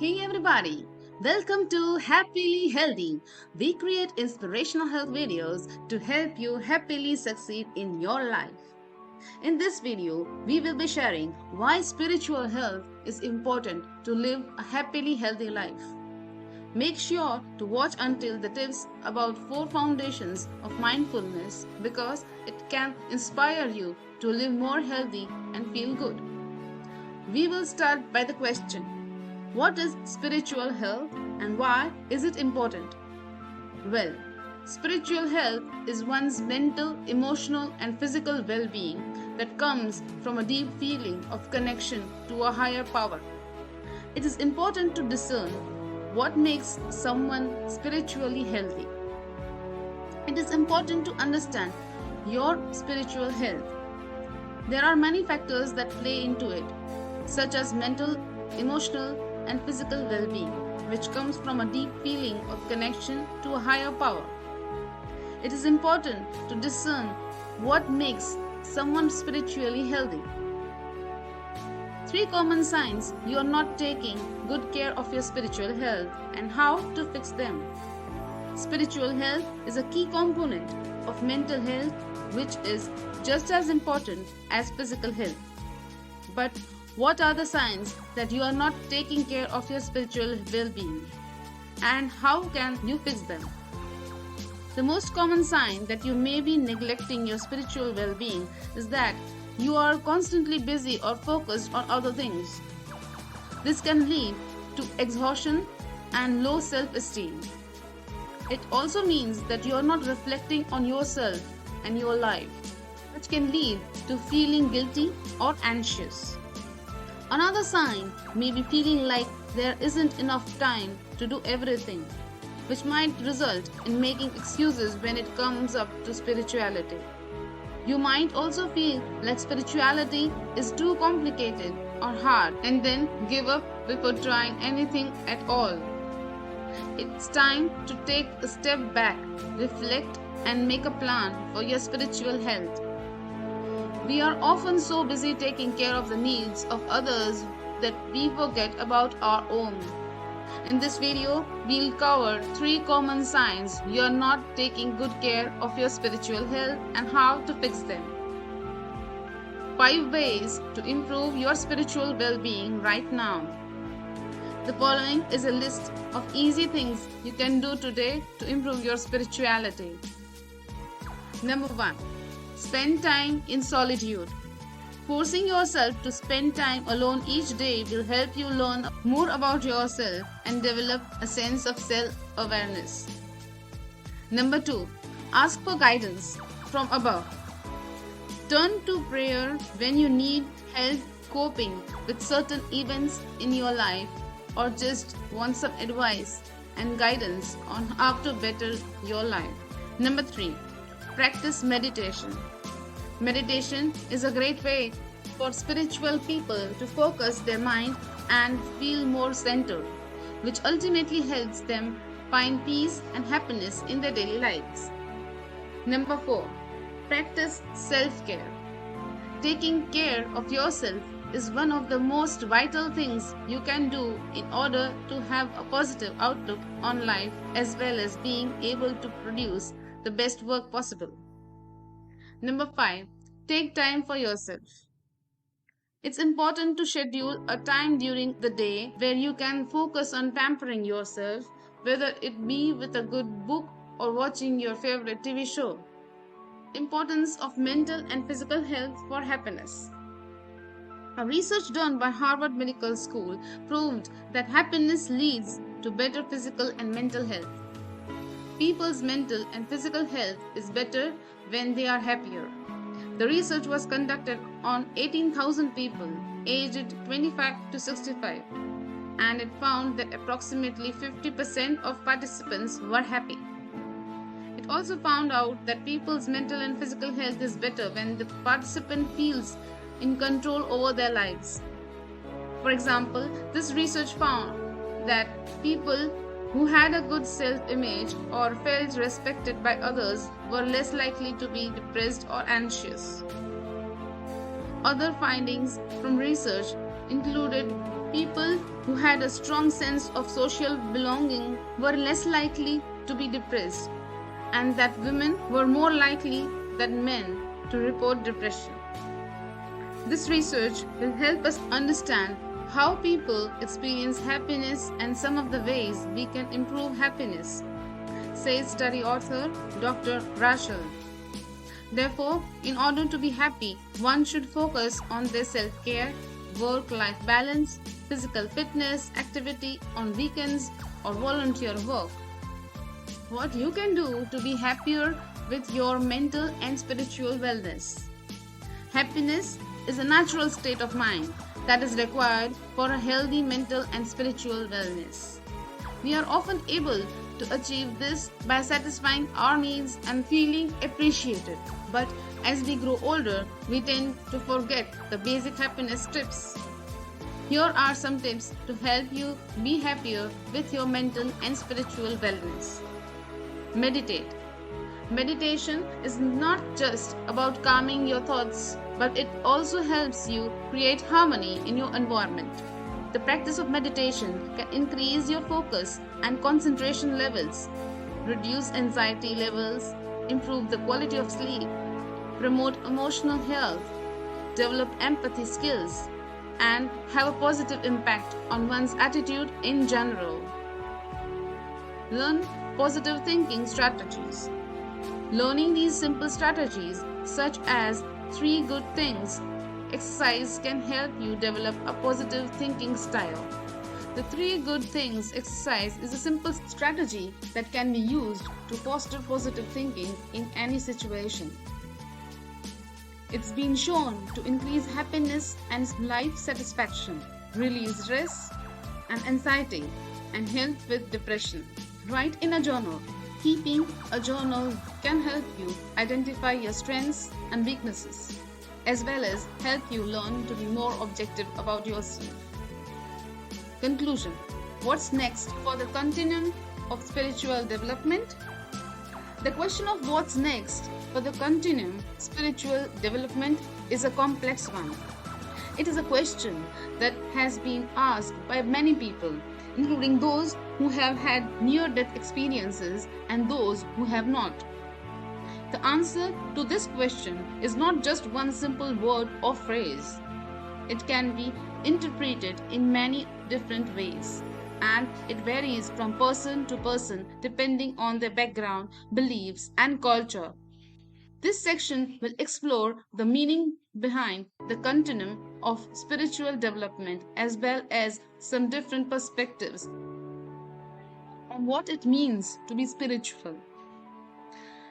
Hey everybody, welcome to Happily Healthy. We create inspirational health videos to help you happily succeed in your life. In this video, we will be sharing why spiritual health is important to live a happily healthy life. Make sure to watch until the tips about 4 foundations of mindfulness because it can inspire you to live more healthy and feel good. We will start by the question: what is spiritual health and why is it important? Well, spiritual health is one's mental, emotional, and physical well being that comes from a deep feeling of connection to a higher power. It is important to discern what makes someone spiritually healthy. It is important to understand your spiritual health. There are many factors that play into it, such as mental, emotional, and physical well-being, which comes from a deep feeling of connection to a higher power. It is important to discern what makes someone spiritually healthy. 3 common signs you are not taking good care of your spiritual health and how to fix them. Spiritual health is a key component of mental health, which is just as important as physical health. But what are the signs that you are not taking care of your spiritual well-being? And how can you fix them? The most common sign that you may be neglecting your spiritual well-being is that you are constantly busy or focused on other things. This can lead to exhaustion and low self-esteem. It also means that you are not reflecting on yourself and your life, which can lead to feeling guilty or anxious. Another sign may be feeling like there isn't enough time to do everything, which might result in making excuses when it comes up to spirituality. You might also feel like spirituality is too complicated or hard and then give up before trying anything at all. It's time to take a step back, reflect, and make a plan for your spiritual health. We are often so busy taking care of the needs of others that we forget about our own. In this video, we'll cover 3 common signs you are not taking good care of your spiritual health and how to fix them. 5 ways to improve your spiritual well-being right now. The following is a list of easy things you can do today to improve your spirituality. Number 1. Spend time in solitude. Forcing yourself to spend time alone each day will help you learn more about yourself and develop a sense of self-awareness. Number 2. Ask for guidance from above. Turn to prayer when you need help coping with certain events in your life or just want some advice and guidance on how to better your life. Number 3. Practice meditation. Meditation is a great way for spiritual people to focus their mind and feel more centered, which ultimately helps them find peace and happiness in their daily lives. Number 4. Practice self-care. Taking care of yourself is one of the most vital things you can do in order to have a positive outlook on life as well as being able to produce the best work possible. Number 5. Take time for yourself. It's important to schedule a time during the day where you can focus on pampering yourself, whether it be with a good book or watching your favorite TV show. Importance of mental and physical health for happiness. A research done by Harvard Medical School proved that happiness leads to better physical and mental health. People's mental and physical health is better when they are happier. The research was conducted on 18,000 people aged 25 to 65, and it found that approximately 50% of participants were happy. It also found out that people's mental and physical health is better when the participant feels in control over their lives. For example, this research found that people who had a good self-image or felt respected by others were less likely to be depressed or anxious. Other findings from research included People who had a strong sense of social belonging were less likely to be depressed, and that women were more likely than men to report depression. This research will help us understand how people experience happiness and some of the ways we can improve happiness, says study author Dr. Rachel. Therefore, in order to be happy, one should focus on their self-care, work-life balance, physical fitness, activity on weekends, or volunteer work. What you can do to be happier with your mental and spiritual wellness. Happiness is a natural state of mind that is required for a healthy mental and spiritual wellness. We are often able to achieve this by satisfying our needs and feeling appreciated. But as we grow older, we tend to forget the basic happiness tips. Here are some tips to help you be happier with your mental and spiritual wellness. Meditate. Meditation is not just about calming your thoughts, but it also helps you create harmony in your environment. The practice of meditation can increase your focus and concentration levels, reduce anxiety levels, improve the quality of sleep, promote emotional health, develop empathy skills, and have a positive impact on one's attitude in general. Learn positive thinking strategies. Learning these simple strategies, such as 3 good things exercise, can help you develop a positive thinking style. The 3 good things exercise is a simple strategy that can be used to foster positive thinking in any situation. It's been shown to increase happiness and life satisfaction, release stress and anxiety, and help with depression. Write in a journal. Keeping a journal can help you identify your strengths and weaknesses, as well as help you learn to be more objective about yourself. Conclusion. What's next for the continuum of spiritual development? The question of what's next for the continuum spiritual development is a complex one. It is a question that has been asked by many people, including those who have had near-death experiences and those who have not. The answer to this question is not just one simple word or phrase. It can be interpreted in many different ways, and it varies from person to person depending on their background, beliefs, and culture. This section will explore the meaning behind the continuum of spiritual development, as well as some different perspectives on what it means to be spiritual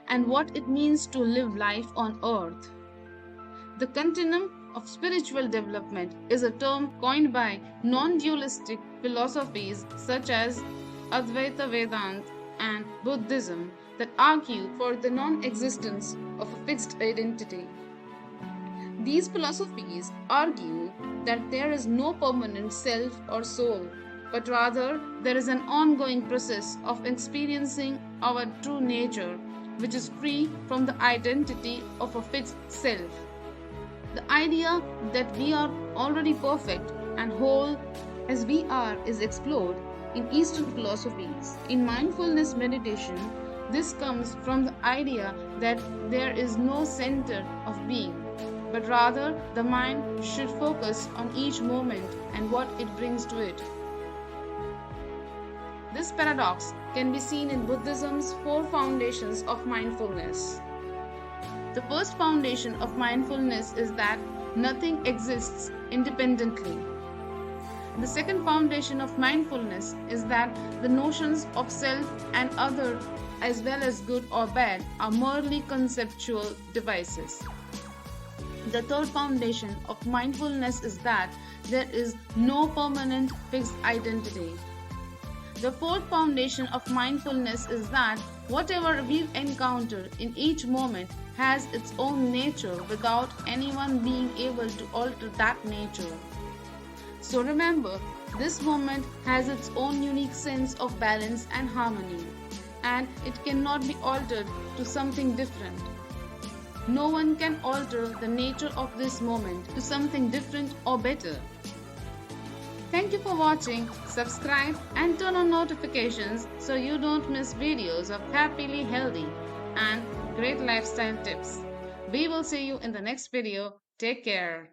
and what it means to live life on earth. The continuum of spiritual development is a term coined by non-dualistic philosophies such as Advaita Vedanta and Buddhism that argue for the non-existence of a fixed identity. These philosophies argue that there is no permanent self or soul, but rather there is an ongoing process of experiencing our true nature, which is free from the identity of a fixed self. The idea that we are already perfect and whole as we are is explored in Eastern philosophies. In mindfulness meditation, this comes from the idea that there is no center of being, but rather the mind should focus on each moment and what it brings to it. This paradox can be seen in Buddhism's 4 foundations of mindfulness. The first foundation of mindfulness is that nothing exists independently. The second foundation of mindfulness is that the notions of self and other, as well as good or bad, are merely conceptual devices. The third foundation of mindfulness is that there is no permanent fixed identity. The fourth foundation of mindfulness is that whatever we encounter in each moment has its own nature without anyone being able to alter that nature. So remember, this moment has its own unique sense of balance and harmony, and it cannot be altered to something different. No one can alter the nature of this moment to something different or better. Thank you for watching. Subscribe and turn on notifications so you don't miss videos of happily healthy and great lifestyle tips. We will see you in the next video. Take care.